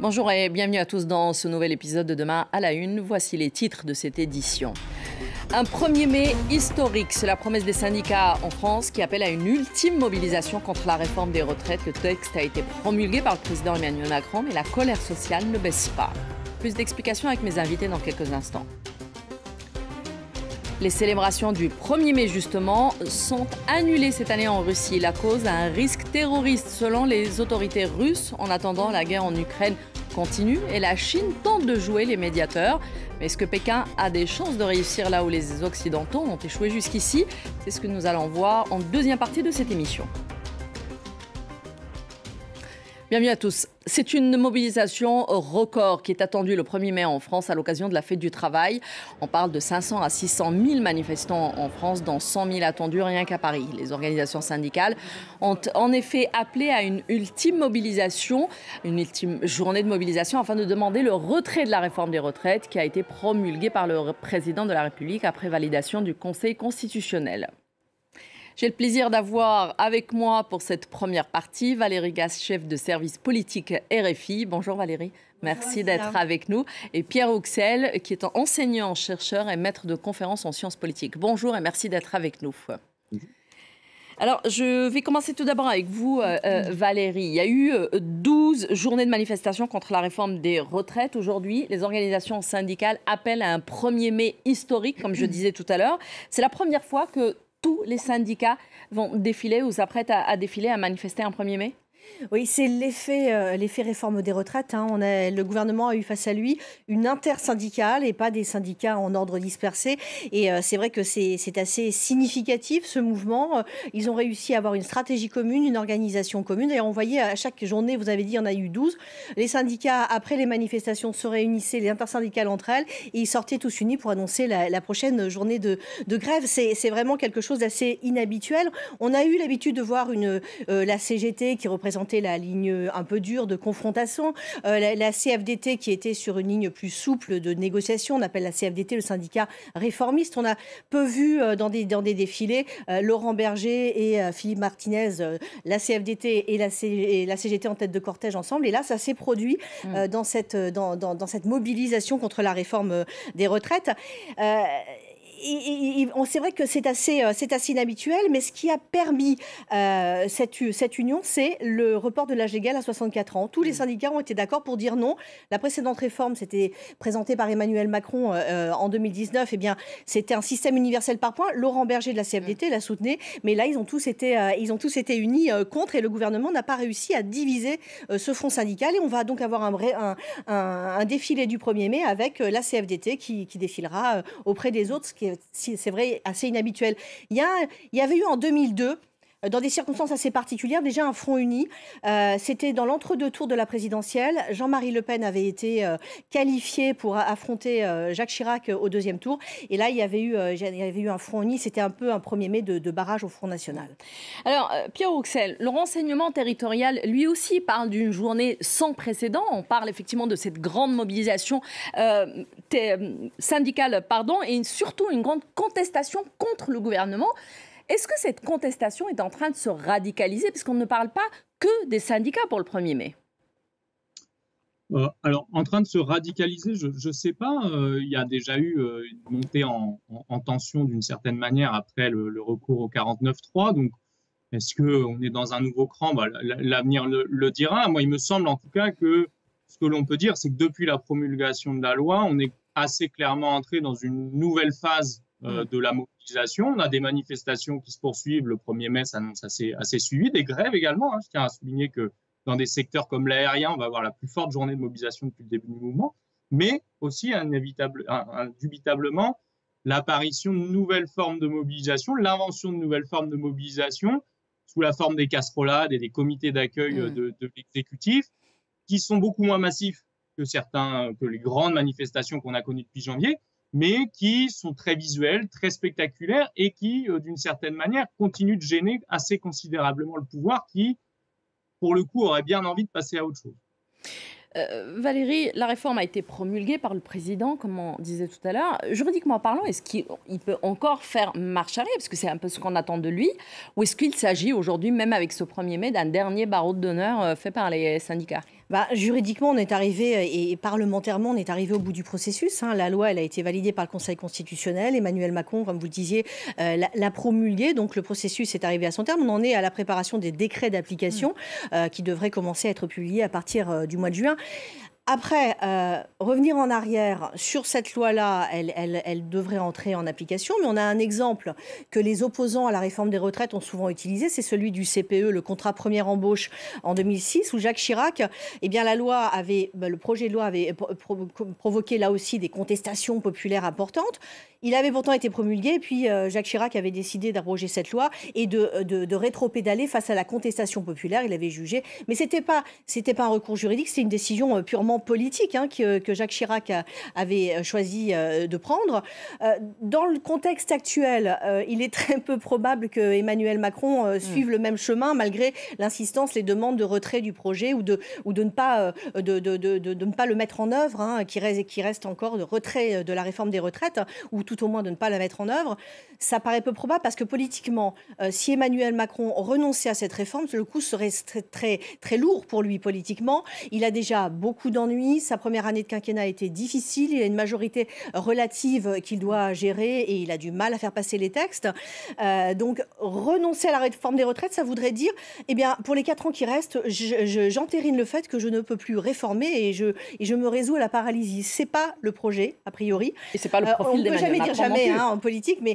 Bonjour et bienvenue à tous dans ce nouvel épisode de Demain à la Une. Voici les titres de cette édition. Un 1er mai historique, c'est la promesse des syndicats en France qui appelle à une ultime mobilisation contre la réforme des retraites. Le texte a été promulgué par le président Emmanuel Macron, mais la colère sociale ne baisse pas. Plus d'explications avec mes invités dans quelques instants. Les célébrations du 1er mai, justement, sont annulées cette année en Russie. La cause, un risque terroriste selon les autorités russes. En attendant, la guerre en Ukraine continue et la Chine tente de jouer les médiateurs. Mais est-ce que Pékin a des chances de réussir là où les Occidentaux ont échoué jusqu'ici? C'est ce que nous allons voir en deuxième partie de cette émission. Bienvenue à tous. C'est une mobilisation record qui est attendue le 1er mai en France à l'occasion de la fête du travail. On parle de 500 à 600 000 manifestants en France, dont 100 000 attendus rien qu'à Paris. Les organisations syndicales ont en effet appelé à une ultime mobilisation, une ultime journée de mobilisation afin de demander le retrait de la réforme des retraites qui a été promulguée par le président de la République après validation du Conseil constitutionnel. J'ai le plaisir d'avoir avec moi pour cette première partie Valérie Gasse, chef de service politique RFI. Bonjour Valérie, merci d'être avec nous. Et Pierre Rouxel, qui est enseignant, chercheur et maître de conférences en sciences politiques. Bonjour et merci d'être avec nous. Alors, je vais commencer tout d'abord avec vous, Valérie. Il y a eu 12 journées de manifestation contre la réforme des retraites. Aujourd'hui, les organisations syndicales appellent à un 1er mai historique, comme je disais tout à l'heure. C'est la première fois que tous les syndicats vont défiler ou s'apprêtent à défiler, à manifester un 1er mai? Oui, c'est l'effet réforme des retraites. Le gouvernement a eu face à lui une intersyndicale et pas des syndicats en ordre dispersé. Et c'est vrai que c'est assez significatif ce mouvement. Ils ont réussi à avoir une stratégie commune, une organisation commune. Et on voyait à chaque journée, vous avez dit, il y en a eu 12. Les syndicats, après les manifestations, se réunissaient, les intersyndicales entre elles, et ils sortaient tous unis pour annoncer la prochaine journée de grève. C'est vraiment quelque chose d'assez inhabituel. On a eu l'habitude de voir la CGT qui représente la ligne un peu dure de confrontation, la CFDT qui était sur une ligne plus souple de négociation. On appelle la CFDT le syndicat réformiste. On a peu vu dans des défilés Laurent Berger et Philippe Martinez, la CFDT et la CGT en tête de cortège ensemble. Et là, ça s'est produit dans cette mobilisation contre la réforme des retraites. C'est vrai que c'est assez inhabituel, mais ce qui a permis cette union, c'est le report de l'âge légal à 64 ans. Tous les syndicats ont été d'accord pour dire non. La précédente réforme, c'était présentée par Emmanuel Macron en 2019. Eh bien, c'était un système universel par points. Laurent Berger de la CFDT la soutenait, mais là, ils ont tous été unis contre, et le gouvernement n'a pas réussi à diviser ce front syndical. Et on va donc avoir un défilé du 1er mai avec la CFDT qui défilera auprès des autres, ce qui est, c'est vrai, assez inhabituel. Il y avait eu en 2002, dans des circonstances assez particulières, déjà un front uni. C'était dans l'entre-deux tours de la présidentielle. Jean-Marie Le Pen avait été qualifié pour affronter Jacques Chirac au deuxième tour. Et là, il y avait eu un front uni. C'était un peu un 1er mai de barrage au Front National. Alors, Pierre Rouxel, le renseignement territorial, lui aussi, parle d'une journée sans précédent. On parle effectivement de cette grande mobilisation syndicale, et surtout une grande contestation contre le gouvernement. Est-ce que cette contestation est en train de se radicaliser, puisqu'on ne parle pas que des syndicats pour le 1er mai? Alors, en train de se radicaliser, je ne sais pas. Il y a déjà eu une montée en tension d'une certaine manière après le recours au 49.3. Donc, est-ce qu'on est dans un nouveau cran? L'avenir le dira. Moi, il me semble en tout cas que ce que l'on peut dire, c'est que depuis la promulgation de la loi, on est assez clairement entré dans une nouvelle phase de la mobilisation. On a des manifestations qui se poursuivent. Le 1er mai s'annonce assez suivi. Des grèves également. Je tiens à souligner que dans des secteurs comme l'aérien, on va avoir la plus forte journée de mobilisation depuis le début du mouvement. Mais aussi, indubitablement, l'apparition de nouvelles formes de mobilisation, l'invention de nouvelles formes de mobilisation sous la forme des casserolades et des comités d'accueil de l'exécutif, qui sont beaucoup moins massifs que les grandes manifestations qu'on a connues depuis janvier, mais qui sont très visuels, très spectaculaires et qui, d'une certaine manière, continuent de gêner assez considérablement le pouvoir qui, pour le coup, aurait bien envie de passer à autre chose. Valérie, la réforme a été promulguée par le président, comme on disait tout à l'heure. Juridiquement parlant, est-ce qu'il peut encore faire marche arrière, parce que c'est un peu ce qu'on attend de lui, ou est-ce qu'il s'agit aujourd'hui, même avec ce 1er mai, d'un dernier barreau d'honneur fait par les syndicats? Juridiquement, on est arrivé, et parlementairement, on est arrivé au bout du processus. La loi, elle a été validée par le Conseil constitutionnel. Emmanuel Macron, comme vous le disiez, l'a promulguée. Donc le processus est arrivé à son terme. On en est à la préparation des décrets d'application qui devraient commencer à être publiés à partir du mois de juin. Après, revenir en arrière sur cette loi-là, elle devrait entrer en application. Mais on a un exemple que les opposants à la réforme des retraites ont souvent utilisé, c'est celui du CPE, le contrat première embauche en 2006, où Jacques Chirac, le projet de loi avait provoqué là aussi des contestations populaires importantes. Il avait pourtant été promulgué, puis Jacques Chirac avait décidé d'abroger cette loi et de rétropédaler face à la contestation populaire. Il avait jugé, mais c'était pas un recours juridique, c'était une décision purement politique que Jacques Chirac avait choisi de prendre. Dans le contexte actuel, il est très peu probable que Emmanuel Macron suive le même chemin, malgré l'insistance, les demandes de retrait du projet ou de ne pas le mettre en œuvre, qui reste encore de retrait de la réforme des retraites, ou tout au moins de ne pas la mettre en œuvre. Ça paraît peu probable parce que politiquement, si Emmanuel Macron renonçait à cette réforme, le coup serait très, très, très lourd pour lui politiquement. Il a déjà beaucoup d'ennuis. Sa première année de quinquennat a été difficile. Il a une majorité relative qu'il doit gérer et il a du mal à faire passer les textes. Donc, renoncer à la réforme des retraites, ça voudrait dire, pour les 4 ans qui restent, j'entérine le fait que je ne peux plus réformer et je me résous à la paralysie. C'est pas le projet, a priori. Et c'est pas le profil d'Emmanuel Macron. On ne peut jamais dire jamais en politique, mais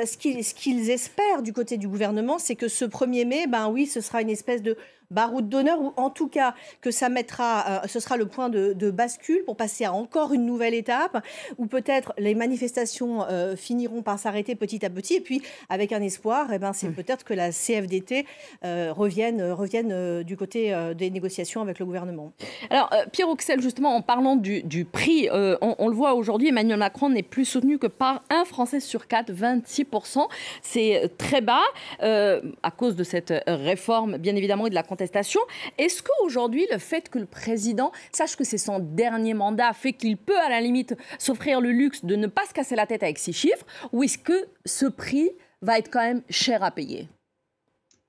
ce qu'ils espèrent du côté du gouvernement, c'est que ce 1er mai, ce sera une espèce de baroud d'honneur, ou en tout cas que ce sera le point de bascule pour passer à encore une nouvelle étape, où peut-être les manifestations finiront par s'arrêter petit à petit, et puis avec un espoir, c'est peut-être que la CFDT revienne du côté des négociations avec le gouvernement. Alors, Pierre Hoxel, justement, en parlant du prix, on le voit aujourd'hui, Emmanuel Macron n'est plus soutenu que par un Français sur 4, 26%. C'est très bas à cause de cette réforme, bien évidemment, et de la contestation. Est-ce qu'aujourd'hui, le fait que le président sache que c'est son dernier mandat fait qu'il peut, à la limite, s'offrir le luxe de ne pas se casser la tête avec 6 chiffres, ou est-ce que ce prix va être quand même cher à payer ?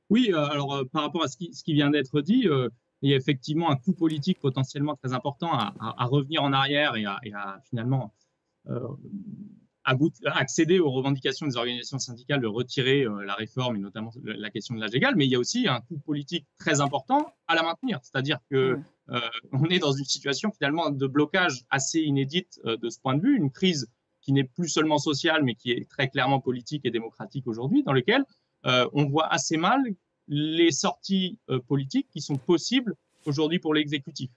Oui, alors par rapport à ce qui vient d'être dit, il y a effectivement un coût politique potentiellement très important à revenir en arrière et à finalement accéder aux revendications des organisations syndicales de retirer la réforme et notamment la question de l'âge égal, mais il y a aussi un coût politique très important à la maintenir. C'est-à-dire que on est dans une situation finalement de blocage assez inédite de ce point de vue, une crise qui n'est plus seulement sociale, mais qui est très clairement politique et démocratique aujourd'hui, dans lequel on voit assez mal les sorties politiques qui sont possibles aujourd'hui pour l'exécutif.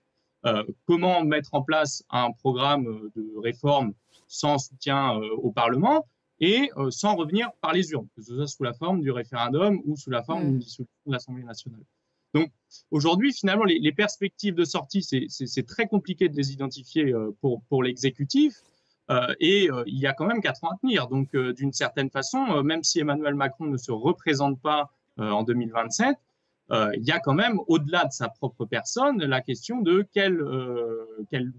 Comment mettre en place un programme de réforme sans soutien au Parlement et sans revenir par les urnes, que ce soit sous la forme du référendum ou sous la forme d'une dissolution de l'Assemblée nationale. Donc aujourd'hui, finalement, les perspectives de sortie, c'est très compliqué de les identifier pour l'exécutif. Il y a quand même 4 ans à tenir. Donc, d'une certaine façon, même si Emmanuel Macron ne se représente pas en 2027, il y a quand même, au-delà de sa propre personne, la question de quelle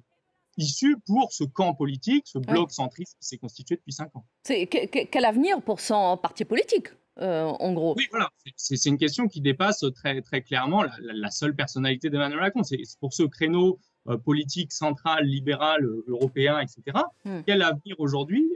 issue pour ce camp politique, ce bloc centriste qui s'est constitué depuis 5 ans. Quel avenir pour son parti politique, en gros? Oui, voilà. C'est une question qui dépasse très, très clairement la seule personnalité d'Emmanuel Macron. C'est pour ce créneau politique central, libéral, européen, etc. Quel avenir aujourd'hui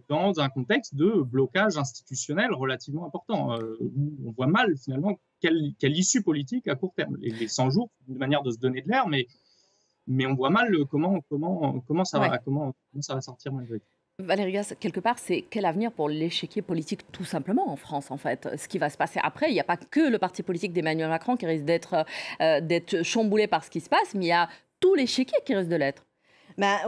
dans un contexte de blocage institutionnel relativement important où on voit mal finalement quelle issue politique à court terme. Les 100 jours, c'est une manière de se donner de l'air, mais on voit mal comment ça va sortir malgré tout. Valérie Gasse, quelque part, c'est quel avenir pour l'échiquier politique tout simplement en France, en fait. Ce qui va se passer après, il n'y a pas que le parti politique d'Emmanuel Macron qui risque d'être chamboulé par ce qui se passe, mais il y a tout l'échiquier qui risque de l'être.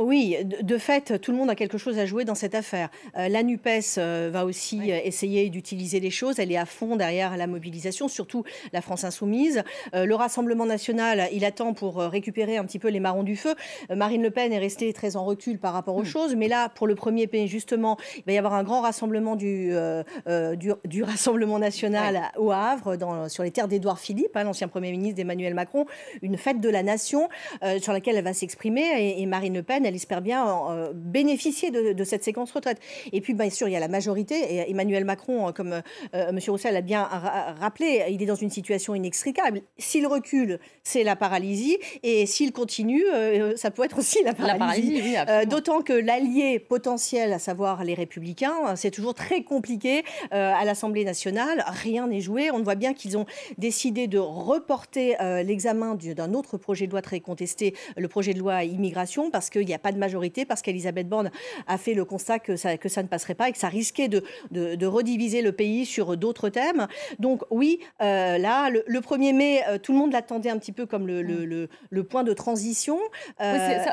Oui, de fait, tout le monde a quelque chose à jouer dans cette affaire. La NUPES va aussi essayer d'utiliser les choses. Elle est à fond derrière la mobilisation, surtout la France Insoumise. Le Rassemblement national, il attend pour récupérer un petit peu les marrons du feu. Marine Le Pen est restée très en recul par rapport aux choses. Mais là, pour le 1er mai, justement, il va y avoir un grand rassemblement du Rassemblement national au Havre, sur les terres d'Édouard Philippe, l'ancien Premier ministre d'Emmanuel Macron. Une fête de la nation sur laquelle elle va s'exprimer. Et Marine Le Le Pen, elle espère bien bénéficier de cette séquence retraite. Et puis, bien sûr, il y a la majorité. Et Emmanuel Macron, comme M. Roussel l'a bien rappelé, il est dans une situation inextricable. S'il recule, c'est la paralysie. Et s'il continue, ça peut être aussi la paralysie. Oui, d'autant que l'allié potentiel, à savoir les Républicains, c'est toujours très compliqué à l'Assemblée nationale. Rien n'est joué. On voit bien qu'ils ont décidé de reporter l'examen d'un autre projet de loi très contesté, le projet de loi immigration, parce qu'il n'y a pas de majorité, parce qu'Elisabeth Borne a fait le constat que ça ne passerait pas et que ça risquait de rediviser le pays sur d'autres thèmes. Donc oui, là, le 1er mai, tout le monde l'attendait un petit peu comme le point de transition. Oui,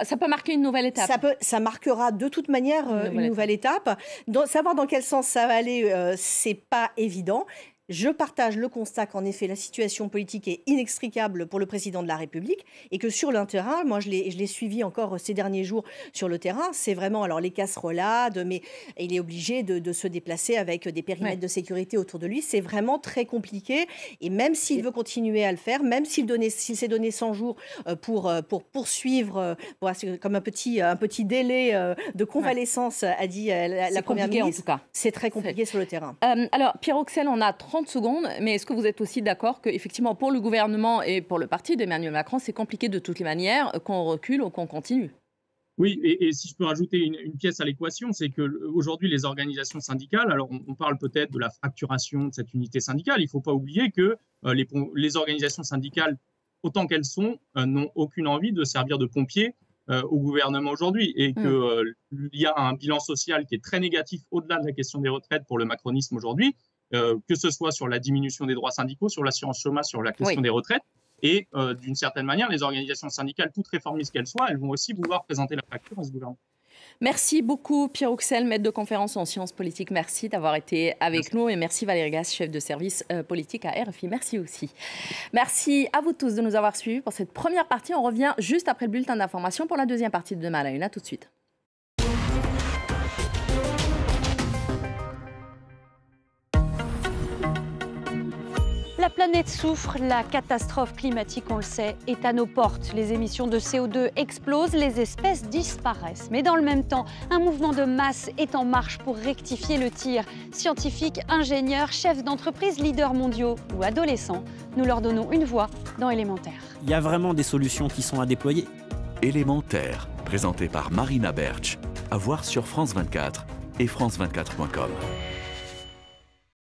ça peut marquer une nouvelle étape. Ça marquera de toute manière une nouvelle étape. Savoir dans quel sens ça va aller, c'est pas évident. Je partage le constat qu'en effet, la situation politique est inextricable pour le président de la République et que sur le terrain, moi je l'ai suivi encore ces derniers jours sur le terrain, c'est vraiment alors les casserolades, mais il est obligé de se déplacer avec des périmètres de sécurité autour de lui. C'est vraiment très compliqué et même s'il veut continuer à le faire, même s'il s'est donné 100 jours pour poursuivre, comme un petit délai de convalescence, a dit la Première ministre, en tout cas. C'est très compliqué sur le terrain. Alors, Pierre Roussel, on a 30 secondes, mais est-ce que vous êtes aussi d'accord qu'effectivement, pour le gouvernement et pour le parti d'Emmanuel Macron, c'est compliqué de toutes les manières, qu'on recule ou qu'on continue? Oui, et si je peux rajouter une pièce à l'équation, c'est qu'aujourd'hui, les organisations syndicales, alors on parle peut-être de la fracturation de cette unité syndicale, il ne faut pas oublier que les organisations syndicales, autant qu'elles sont, n'ont aucune envie de servir de pompiers au gouvernement aujourd'hui et qu'il y a un bilan social qui est très négatif au-delà de la question des retraites pour le macronisme aujourd'hui. Que ce soit sur la diminution des droits syndicaux, sur l'assurance chômage, sur la question des retraites. Et d'une certaine manière, les organisations syndicales, toutes réformistes qu'elles soient, elles vont aussi vouloir présenter la facture à ce gouvernement. Merci beaucoup Pierre Roussel, maître de conférence en sciences politiques. Merci d'avoir été avec nous. Et merci Valérie Gasse, chef de service politique à RFI. Merci aussi. Merci à vous tous de nous avoir suivis pour cette première partie. On revient juste après le bulletin d'information pour la deuxième partie de Demain à la Une. À tout de suite. La planète souffre, la catastrophe climatique, on le sait, est à nos portes. Les émissions de CO2 explosent, les espèces disparaissent. Mais dans le même temps, un mouvement de masse est en marche pour rectifier le tir. Scientifiques, ingénieurs, chefs d'entreprise, leaders mondiaux ou adolescents, nous leur donnons une voix dans Élémentaire. Il y a vraiment des solutions qui sont à déployer. Élémentaire, présenté par Marina Bertsch, à voir sur France 24 et France24.com.